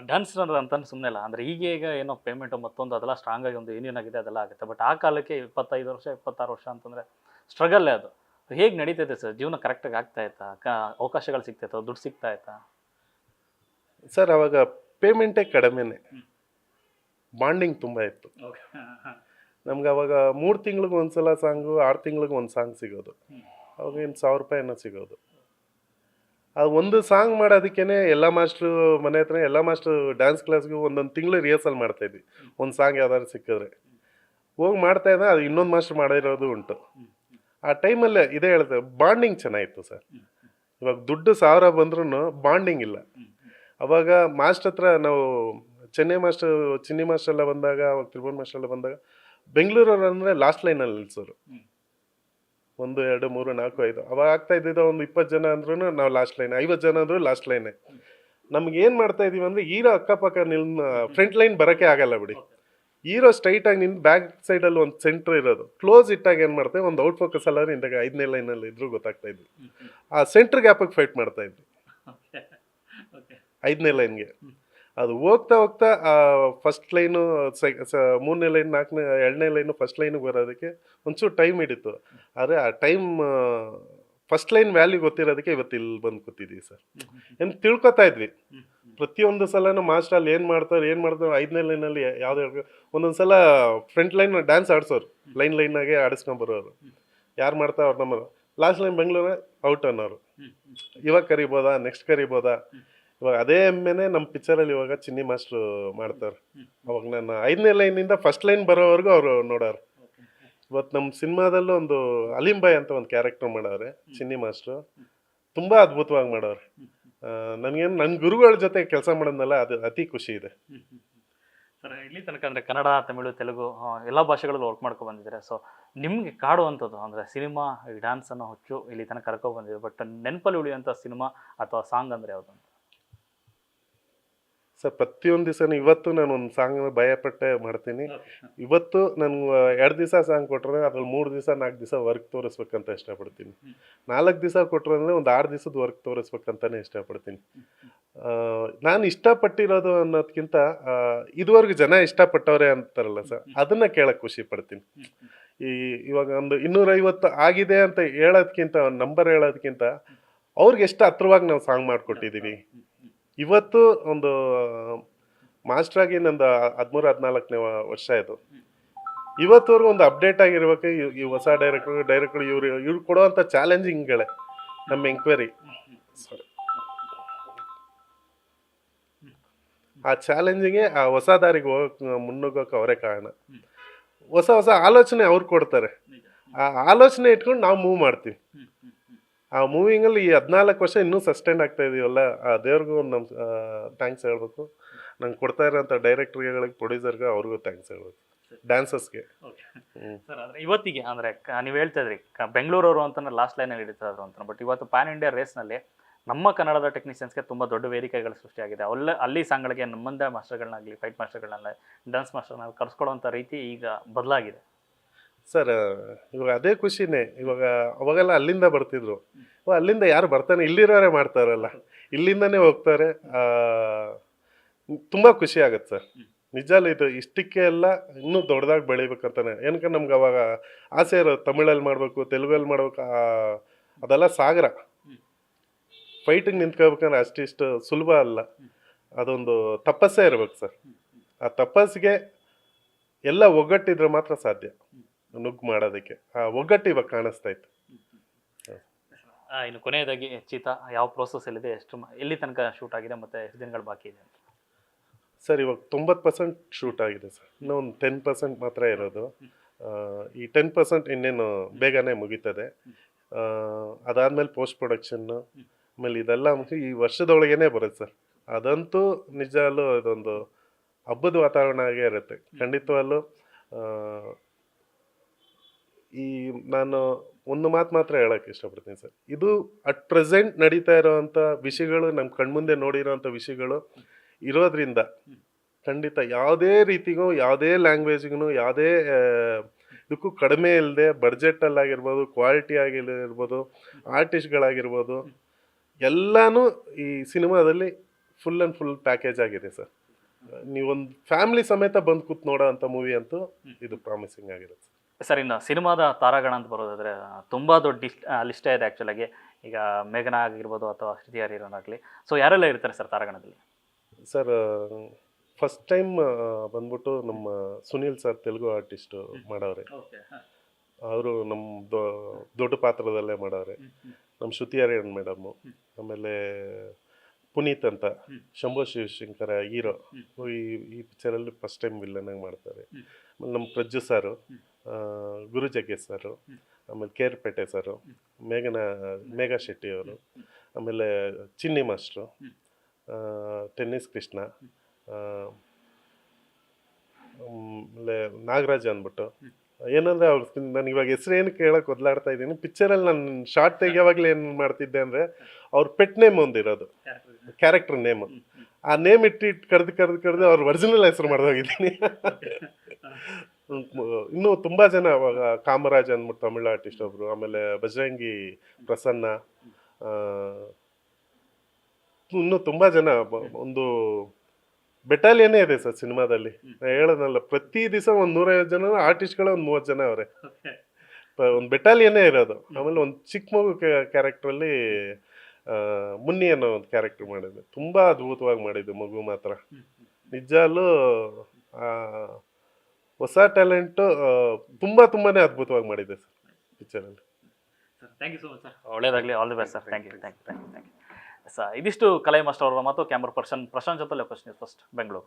Dancer ಅಂತಂದು ಸುಮ್ಮನೆ ಅಲ್ಲ. ಅಂದರೆ ಈಗ ಏನೋ ಪೇಮೆಂಟು ಮತ್ತೊಂದು ಅದೆಲ್ಲ ಸ್ಟ್ರಾಂಗ್ ಆಗಿ ಒಂದು ಯೂನಿಯನ್ ಆಗಿದೆ ಅದೆಲ್ಲ ಆಗುತ್ತೆ. ಬಟ್ ಆ ಕಾಲಕ್ಕೆ 25 ವರ್ಷ 26 ವರ್ಷ ಅಂತಂದರೆ ಸ್ಟ್ರಗಲ್ಲೇ ಅದು. ಹೇಗೆ ನಡೀತೈತೆ ಸರ್ ಜೀವನ ಕರೆಕ್ಟಾಗಿ ಆಗ್ತಾ ಇತ್ತಾ? ಅವಕಾಶಗಳು ಸಿಗ್ತಾಯಿತ್ತೋ, ದುಡ್ಡು ಸಿಗ್ತಾ ಇತ್ತಾ? ಸರ್ ಅವಾಗ ಪೇಮೆಂಟೇ ಕಡಿಮೆನೆ, ಬಾಂಡಿಂಗ್ ತುಂಬ ಇತ್ತು. ನಮ್ಗೆ ಅವಾಗ 3 ತಿಂಗ್ಳಿಗೆ ಒಂದ್ಸಲ ಸಾಂಗು, 6 ತಿಂಗ್ಳಿಗೆ ಒಂದು ಸಾಂಗ್ ಸಿಗೋದು. ಅವಾಗ ಏನು 1000 ರೂಪಾಯಿ ಏನೋ ಸಿಗೋದು. ಆ ಒಂದು ಸಾಂಗ್ ಮಾಡೋದಕ್ಕೇನೆ ಎಲ್ಲ ಮಾಸ್ಟ್ರು ಮನೆ ಹತ್ರ ಎಲ್ಲ ಮಾಸ್ಟ್ರು ಡ್ಯಾನ್ಸ್ ಕ್ಲಾಸ್ಗೂ ಒಂದೊಂದು ತಿಂಗಳು ರಿಹರ್ಸಲ್ ಮಾಡ್ತಾಯಿದ್ವಿ. ಒಂದು ಸಾಂಗ್ ಯಾವ್ದಾದ್ರು ಸಿಕ್ಕಿದ್ರೆ ಹೋಗಿ ಮಾಡ್ತಾ ಇದ್ದ, ಅದು ಇನ್ನೊಂದು ಮಾಸ್ಟ್ರು ಮಾಡಿರೋದು ಉಂಟು. ಆ ಟೈಮಲ್ಲೇ ಇದೇ ಹೇಳ್ತೇವೆ, ಬಾಂಡಿಂಗ್ ಚೆನ್ನಾಗಿತ್ತು ಸರ್. ಇವಾಗ ದುಡ್ಡು 1000 ಬಂದ್ರೂ ಬಾಂಡಿಂಗ್ ಇಲ್ಲ. ಅವಾಗ ಮಾಸ್ಟರ್ ಹತ್ರ ನಾವು ಚಿನ್ನಿ ಮಾಸ್ಟರ್ ಎಲ್ಲ ಬಂದಾಗ, ಅವಾಗ ತ್ರಿಭುವನ್ ಮಾಸ್ಟರ್ ಎಲ್ಲ ಬಂದಾಗ ಬೆಂಗಳೂರವ್ರು ಅಂದರೆ ಲಾಸ್ಟ್ ಲೈನಲ್ಲಿ ನಿಲ್ಸೋರು. 1 2 3 4 5 ಅವಾಗ ಆಗ್ತಾ ಇದ್ದಿದ್ದು ಒಂದು 20 ಜನ ಅಂದ್ರೂ ನಾವು ಲಾಸ್ಟ್ ಲೈನ್, 50 ಜನ ಅಂದ್ರೂ ಲಾಸ್ಟ್ ಲೈನೇ. ನಮ್ಗೆ ಏನು ಮಾಡ್ತಾ ಇದೀವಿ ಅಂದರೆ ಹೀರೋ ಅಕ್ಕಪಕ್ಕ ಫ್ರಂಟ್ ಲೈನ್ ಬರೋಕ್ಕೆ ಆಗಲ್ಲ ಬಿಡಿ. ಹೀರೋ ಸ್ಟ್ರೈಟಾಗಿ ನಿಂತು ಬ್ಯಾಕ್ ಸೈಡಲ್ಲಿ ಒಂದು ಸೆಂಟ್ರ್ ಇರೋದು, ಕ್ಲೋಸ್ ಇಟ್ಟಾಗ ಏನು ಮಾಡ್ತೇವೆ, ಒಂದು ಔಟ್ ಫೋಕಸ್ ಅಲ್ಲಾದ್ರೆ ಇಂದಾಗ 5ನೇ ಲೈನಲ್ಲಿ ಇದ್ರೂ ಗೊತ್ತಾಗ್ತಾ ಇದ್ವಿ. ಆ ಸೆಂಟ್ರ್ ಗ್ಯಾಪಿಗೆ ಫೈಟ್ ಮಾಡ್ತಾ ಇದ್ವಿ 5ನೇ ಲೈನ್ಗೆ. ಅದು ಹೋಗ್ತಾ ಹೋಗ್ತಾ ಫಸ್ಟ್ ಲೈನು, 3ನೇ ಲೈನ್, 2ನೇ ಲೈನು ಫಸ್ಟ್ ಲೈನಿಗೆ ಬರೋದಕ್ಕೆ ಒಂಚೂರು ಟೈಮ್ ಹಿಡಿತು. ಆದರೆ ಆ ಟೈಮ್ ಫಸ್ಟ್ ಲೈನ್ ವ್ಯಾಲ್ಯೂ ಗೊತ್ತಿರೋದಕ್ಕೆ ಇವತ್ತು ಇಲ್ಲಿ ಬಂದು ಕೂತಿದ್ದೀವಿ ಸರ್. ಏನು ತಿಳ್ಕೊತಾ ಇದ್ವಿ ಪ್ರತಿಯೊಂದು ಸಲನೂ ಮಾಸ್ಟ್ರಲ್ಲಿ ಏನು ಮಾಡ್ತಾರೆ 5ನೇ ಲೈನಲ್ಲಿ ಯಾವುದೇ ಒಂದೊಂದು ಸಲ ಫ್ರಂಟ್ ಲೈನ್ ಡ್ಯಾನ್ಸ್ ಆಡಿಸೋರು, ಲೈನಾಗೆ ಆಡಿಸ್ಕೊಂಬರೋರು. ಯಾರು ಮಾಡ್ತಾ ಅವ್ರು ನಮ್ಮ ಲಾಸ್ಟ್ ಲೈನ್ ಬೆಂಗಳೂರು ಔಟ್ ಅನ್ನೋರು. ಇವಾಗ ಕರಿಬೋದಾ, ನೆಕ್ಸ್ಟ್ ಕರಿಬೋದಾ. ಇವಾಗ ಅದೇ ಎಮ್ಮೆನೆ ನಮ್ಮ ಪಿಕ್ಚರಲ್ಲಿ ಇವಾಗ ಚಿನ್ನಿ ಮಾಸ್ಟ್ರು ಮಾಡ್ತಾರೆ. ಅವಾಗ ನಾನು 5ನೇ ಲೈನಿಂದ ಫಸ್ಟ್ ಲೈನ್ ಬರೋವರೆಗೂ ಅವರು ನೋಡೋರು. ಇವತ್ತು ನಮ್ಮ ಸಿನಿಮಾದಲ್ಲೂ ಒಂದು ಅಲೀಂ ಬಾಯ್ ಅಂತ ಒಂದು ಕ್ಯಾರೆಕ್ಟರ್ ಮಾಡವ್ರೆ ಚಿನ್ನಿ ಮಾಸ್ಟ್ರು, ತುಂಬ ಅದ್ಭುತವಾಗಿ ಮಾಡವ್ರೆ. ನನಗೇನು ನನ್ನ ಗುರುಗಳ ಜೊತೆ ಕೆಲಸ ಮಾಡೋದನ್ನೆಲ್ಲ ಅದು ಅತಿ ಖುಷಿ ಇದೆ ಸರ್. ಇಲ್ಲಿ ತನಕ ಅಂದರೆ ಕನ್ನಡ, ತಮಿಳು, ತೆಲುಗು ಎಲ್ಲ ಭಾಷೆಗಳಲ್ಲೂ ವರ್ಕ್ ಮಾಡ್ಕೊಂಡು ಬಂದಿದ್ದಾರೆ. ಸೊ ನಿಮಗೆ ಕಾಡುವಂಥದ್ದು ಅಂದರೆ ಸಿನಿಮಾ, ಈ ಡ್ಯಾನ್ಸನ್ನು ಹುಚ್ಚು ಇಲ್ಲಿ ತನಕ ಕರ್ಕೊಂಡು ಬಂದಿದೆ, ಬಟ್ ನೆನಪಲ್ಲಿ ಉಳಿಯುವಂಥ ಸಿನಿಮಾ ಅಥವಾ ಸಾಂಗ್ ಅಂದರೆ ಯಾವುದು ಅಂತ? ಸರ್ ಪ್ರತಿಯೊಂದು ದಿವಸನೂ ಇವತ್ತು ನಾನು ಒಂದು ಸಾಂಗ್ ಭಯಪಟ್ಟೆ ಮಾಡ್ತೀನಿ. ಇವತ್ತು ನನಗೆ 2 ದಿವಸ ಸಾಂಗ್ ಕೊಟ್ಟರೆ ಅದ್ರಲ್ಲಿ 3 ದಿವಸ 4 ದಿವಸ ವರ್ಕ್ ತೋರಿಸ್ಬೇಕಂತ ಇಷ್ಟಪಡ್ತೀನಿ. 4 ದಿವಸ ಕೊಟ್ಟರೆ ಅಂದರೆ ಒಂದು 6 ದಿವಸದ ವರ್ಕ್ ತೋರಿಸ್ಬೇಕಂತಾನೆ ಇಷ್ಟಪಡ್ತೀನಿ. ನಾನು ಇಷ್ಟಪಟ್ಟಿರೋದು ಅನ್ನೋದಕ್ಕಿಂತ ಇದುವರೆಗೂ ಜನ ಇಷ್ಟಪಟ್ಟವ್ರೆ ಅಂತಾರಲ್ಲ ಸರ್, ಅದನ್ನು ಕೇಳಕ್ಕೆ ಖುಷಿ ಪಡ್ತೀನಿ. ಇವಾಗ ಒಂದು 250 ಆಗಿದೆ ಅಂತ ಹೇಳೋದಕ್ಕಿಂತ, ನಂಬರ್ ಹೇಳೋದಕ್ಕಿಂತ ಅವ್ರಿಗೆ ಎಷ್ಟು ಹತ್ರವಾಗಿ ನಾವು ಸಾಂಗ್ ಮಾಡಿಕೊಟ್ಟಿದ್ದೀವಿ. ಇವತ್ತು ಒಂದು ಮಾಸ್ಟ್ರಾಗಿ ನಂದು 13-14ನೇ ವರ್ಷ ಇದು. ಇವತ್ತವರೆಗೂ ಒಂದು ಅಪ್ಡೇಟ್ ಆಗಿರ್ಬೇಕು. ಈ ಹೊಸ ಡೈರೆಕ್ಟ್ರು ಇವ್ರು ಕೊಡುವಂಥ ಚಾಲೆಂಜಿಂಗ್ಗಳೇ ನಮ್ಮ ಎಂಕ್ವೈರಿ. ಆ ಚಾಲೆಂಜಿಂಗೇ ಆ ಹೊಸ ದಾರಿಗೆ ಮುನ್ನುಗ್ಗೋಕೆ ಅವರೇ ಕಾರಣ. ಹೊಸ ಆಲೋಚನೆ ಅವ್ರು ಕೊಡ್ತಾರೆ. ಆ ಆಲೋಚನೆ ಇಟ್ಕೊಂಡು ನಾವು ಮೂವ್ ಮಾಡ್ತೀವಿ. ಆ ಮೂವಿಂಗಲ್ಲಿ ಈ 14 ವರ್ಷ ಇನ್ನೂ ಸಸ್ಟೈನ್ ಆಗ್ತಾ ಇದೀವಲ್ಲ, ಆ ದೇವ್ರಿಗೂ ನಮ್ಮ ಥ್ಯಾಂಕ್ಸ್ ಹೇಳ್ಬೇಕು. ನಂಗೆ ಕೊಡ್ತಾ ಇರೋಂಥ ಡೈರೆಕ್ಟ್ರಿಗೆ, ಪ್ರೊಡ್ಯೂಸರ್ಗೆ, ಅವ್ರಿಗೂ ಥ್ಯಾಂಕ್ಸ್ ಹೇಳ್ಬೇಕು, ಡ್ಯಾನ್ಸರ್ಸ್ಗೆ. ಸರ್ ಅಂದರೆ ಇವತ್ತಿಗೆ ಅಂದರೆ ನೀವು ಹೇಳ್ತಾ ಇದ್ರಿ ಬೆಂಗಳೂರವರು ಅಂತಂದ್ರೆ ಲಾಸ್ಟ್ ಲೈನಲ್ಲಿ ಹಿಡಿತಾದ್ರು ಅಂತ, ಬಟ್ ಇವತ್ತು ಪ್ಯಾನ್ ಇಂಡಿಯಾ ರೇಸ್ನಲ್ಲಿ ನಮ್ಮ ಕನ್ನಡದ ಟೆಕ್ನಿಷಿಯನ್ಸ್ಗೆ ತುಂಬ ದೊಡ್ಡ ವೇದಿಕೆಗಳು ಸೃಷ್ಟಿಯಾಗಿದೆ. ಅಲ್ಲಿ ಸಾಂಗ್ಗಳಿಗೆ ನಮ್ಮಂದೇ ಮಾಸ್ಟರ್ಗಳನ್ನಾಗಲಿ, ಫೈಟ್ ಮಾಸ್ಟರ್ಗಳನ್ನ, ಡ್ಯಾನ್ಸ್ ಮಾಸ್ಟರ್ನ ಕರ್ಸ್ಕೊಳ್ಳೋಂಥ ರೀತಿ ಈಗ ಬದಲಾಗಿದೆ ಸರ್. ಇವಾಗ ಅದೇ ಖುಷಿನೇ. ಅವಾಗೆಲ್ಲ ಅಲ್ಲಿಂದ ಬರ್ತಿದ್ರು, ಅಲ್ಲಿಂದ ಯಾರು ಬರ್ತಾನೆ, ಇಲ್ಲಿರೋರೇ ಮಾಡ್ತಾರಲ್ಲ, ಇಲ್ಲಿಂದನೇ ಹೋಗ್ತಾರೆ. ತುಂಬ ಖುಷಿ ಆಗುತ್ತೆ ಸರ್. ನಿಜಾಲು ಇದು ಇಷ್ಟಕ್ಕೆ ಎಲ್ಲ ಇನ್ನೂ ದೊಡ್ಡದಾಗಿ ಬೆಳಿಬೇಕಂತಾನೆ. ಏನಕ್ಕೆ ನಮ್ಗೆ ಅವಾಗ ಆಸೆ ಇರೋದು ತಮಿಳಲ್ಲಿ ಮಾಡಬೇಕು, ತೆಲುಗಲ್ಲಿ ಮಾಡ್ಬೇಕು. ಅದೆಲ್ಲ ಸಾಗರ. ಫೈಟಿಗೆ ನಿಂತ್ಕೋಬೇಕಂದ್ರೆ ಅಷ್ಟಿಷ್ಟು ಸುಲಭ ಅಲ್ಲ. ಅದೊಂದು ತಪಸ್ಸೇ ಇರ್ಬೇಕು ಸರ್. ಆ ತಪಸ್ಸಿಗೆ ಎಲ್ಲ ಒಗ್ಗಟ್ಟಿದ್ರೆ ಮಾತ್ರ ಸಾಧ್ಯ ನುಗ್ಗು ಮಾಡೋದಕ್ಕೆ. ಆ ಒಗ್ಗಟ್ಟು ಇವಾಗ ಕಾಣಿಸ್ತಾ ಇತ್ತು. ಇನ್ನು ಕೊನೆಯದಾಗಿ ಚೀತಾ ಯಾವ ಪ್ರೋಸೆಸ್ಸಲ್ಲಿದೆ, ಎಲ್ಲಿ ತನಕ ಶೂಟ್ ಆಗಿದೆ ಮತ್ತು ಎಷ್ಟು ದಿನಗಳು ಬಾಕಿ ಇದೆ ಅಂತ? ಸರ್ ಇವಾಗ 90% ಶೂಟ್ ಆಗಿದೆ ಸರ್. ಇನ್ನೂ ಒಂದು 10% ಮಾತ್ರ ಇರೋದು. ಈ 10% ಇನ್ನೇನು ಬೇಗನೆ ಮುಗೀತದೆ. ಅದಾದಮೇಲೆ ಪೋಸ್ಟ್ ಪ್ರೊಡಕ್ಷನ್ನು, ಆಮೇಲೆ ಇದೆಲ್ಲ ಮುಗಿಸಿ ಈ ವರ್ಷದೊಳಗೇನೆ ಬರುತ್ತೆ ಸರ್. ಅದಂತೂ ನಿಜವಲ್ಲೂ ಇದೊಂದು ಹಬ್ಬದ ವಾತಾವರಣ ಆಗೇ ಇರುತ್ತೆ ಖಂಡಿತವಲ್ಲೂ. ನಾನು ಒಂದು ಮಾತು ಮಾತ್ರ ಹೇಳೋಕ್ಕೆ ಇಷ್ಟಪಡ್ತೀನಿ ಸರ್. ಇದು ಅಟ್ ಪ್ರೆಸೆಂಟ್ ನಡೀತಾ ಇರೋವಂಥ ವಿಷಯಗಳು, ನಮ್ಮ ಕಣ್ಮುಂದೆ ನೋಡಿರೋವಂಥ ವಿಷಯಗಳು ಇರೋದ್ರಿಂದ ಖಂಡಿತ ಯಾವುದೇ ರೀತಿಗೂ, ಯಾವುದೇ ಲ್ಯಾಂಗ್ವೇಜ್ಗೂ, ಯಾವುದೇ ಇದಕ್ಕೂ ಕಡಿಮೆ ಇಲ್ಲದೆ ಬಡ್ಜೆಟಲ್ಲಾಗಿರ್ಬೋದು, ಕ್ವಾಲಿಟಿ ಆಗಿರ್ಬೋದು, ಆರ್ಟಿಸ್ಟ್ಗಳಾಗಿರ್ಬೋದು, ಎಲ್ಲನೂ ಈ ಸಿನಿಮಾದಲ್ಲಿ ಫುಲ್ ಆ್ಯಂಡ್ ಫುಲ್ ಪ್ಯಾಕೇಜ್ ಆಗಿದೆ ಸರ್. ನೀವೊಂದು ಫ್ಯಾಮಿಲಿ ಸಮೇತ ಬಂದು ಕೂತ್ ನೋಡೋ ಅಂಥ ಮೂವಿ ಅಂತೂ ಇದು ಪ್ರಾಮಿಸಿಂಗ್ ಆಗಿರುತ್ತೆ. ಸರ್ ಇನ್ನು ಸಿನಿಮಾದ ತಾರಾಗಣ ಅಂತ ಬರೋದಾದ್ರೆ ತುಂಬ ದೊಡ್ಡ ಲಿಸ್ಟೇ ಇದೆ ಆ್ಯಕ್ಚುಲಾಗಿ. ಈಗ ಮೇಘನ ಆಗಿರ್ಬೋದು ಅಥವಾ ಶ್ರುತಿ ಹರಿಹರನ್ ಆಗಲಿ, ಸೊ ಯಾರೆಲ್ಲ ಇರ್ತಾರೆ ಸರ್ ತಾರಾಗಣದಲ್ಲಿ? ಸರ್ ಫಸ್ಟ್ ಟೈಮ್ ಬಂದ್ಬಿಟ್ಟು ನಮ್ಮ ಸುನೀಲ್ ಸರ್ ತೆಲುಗು ಆರ್ಟಿಸ್ಟು ಮಾಡವ್ರೆ. ಅವರು ನಮ್ಮ ದೊಡ್ಡ ಪಾತ್ರದಲ್ಲೇ ಮಾಡವ್ರೆ. ನಮ್ಮ ಶ್ರುತಿ ಹರಿಹರನ್ ಮೇಡಮ್ಮು, ಆಮೇಲೆ ಪುನೀತ್ ಅಂತ ಶಂಭು ಶಿವಶಂಕರ ಹೀರೋ, ಈ ಪಿಕ್ಚರಲ್ಲಿ ಫಸ್ಟ್ ಟೈಮ್ ವಿಲ್ಲನಾಗಿ ಮಾಡ್ತಾರೆ. ಆಮೇಲೆ ನಮ್ಮ ಪ್ರಜ್ಜು ಸಾರು, ಗುರು ಜಗ್ಗೇಶ್ ಸರು, ಆಮೇಲೆ ಕೇರ್ಪೇಟೆ ಸರು, ಮೇಘಾ ಶೆಟ್ಟಿ ಅವರು, ಆಮೇಲೆ ಚಿನ್ನಿ ಮಾಸ್ಟ್ರು, ಟೆನ್ನಿಸ್ ಕೃಷ್ಣ, ಆಮೇಲೆ ನಾಗರಾಜ್ ಅಂದ್ಬಿಟ್ಟು. ಏನಂದರೆ ಅವ್ರು ನಾನು ಇವಾಗ ಹೆಸರು ಏನು ಕೇಳೋಕೆ ಒದ್ಲಾಡ್ತಾ ಇದ್ದೀನಿ. ಪಿಕ್ಚರಲ್ಲಿ ನಾನು ಶಾರ್ಟ್ ತೆಗಿಯೋವಾಗಲೇ ಏನು ಮಾಡ್ತಿದ್ದೆ ಅಂದರೆ ಅವ್ರ ಪೆಟ್ ನೇಮ್ ಒಂದಿರೋದು, ಕ್ಯಾರೆಕ್ಟರ್ ನೇಮು. ಆ ನೇಮ್ ಇಟ್ಟು ಕರೆದು ಅವ್ರ ಒರಿಜಿನಲ್ ಹೆಸರು ಮಾಡ್ದೋಗಿದ್ದೀನಿ. ಇನ್ನೂ ತುಂಬ ಜನ ಅವಾಗ ಕಾಮರಾಜ್ ಅಂದ್ಬಿಟ್ಟು ತಮಿಳು ಆರ್ಟಿಸ್ಟ್ ಒಬ್ಬರು, ಆಮೇಲೆ ಬಜರಂಗಿ ಪ್ರಸನ್ನ, ಇನ್ನೂ ತುಂಬ ಜನ. ಒಂದು ಬೆಟಾಲಿಯನ್ನೇ ಇದೆ ಸರ್ ಸಿನಿಮಾದಲ್ಲಿ. ಹೇಳೋದಲ್ಲ, ಪ್ರತಿ ದಿವಸ ಒಂದು 150 ಜನ ಆರ್ಟಿಸ್ಟ್ಗಳು, ಒಂದು 30 ಜನ ಅವರೇ. ಒಂದು ಬೆಟಾಲಿಯನ್ನೇ ಇರೋದು. ಆಮೇಲೆ ಒಂದು ಚಿಕ್ಕ ಮಗು ಕ್ಯಾರೆಕ್ಟ್ರಲ್ಲಿ ಮುನ್ನಿ ಅನ್ನೋ ಒಂದು ಕ್ಯಾರೆಕ್ಟರ್ ಮಾಡಿದ್ದೆ. ತುಂಬ ಅದ್ಭುತವಾಗಿ ಮಾಡಿದ್ದು ಮಗು ಮಾತ್ರ. ನಿಜಲ್ಲೂ ಹೊಸ ಟ್ಯಾಲೆಂಟು. ತುಂಬಾನೇ ಅದ್ಭುತವಾಗಿ ಮಾಡಿದೆ ಸರ್ ಪಿಕ್ಚರಲ್ಲಿ. Sir thank you so much sir. ಒಳ್ಳೇದಾಗಲಿ, all the best sir. Thank you. Sir ಇದಿಷ್ಟು ಕಲೈ ಮಾಸ್ಟರ್ ಅವರ ಮತ್ತು ಕ್ಯಾಮ್ರಾ ಪರ್ಸನ್ ಪ್ರಶಾಂತ್ ಜೊತೆ ಲೋಕೇಶ್ ನ್ಯೂಸ್ ಫಸ್ಟ್ ಬೆಂಗಳೂರು.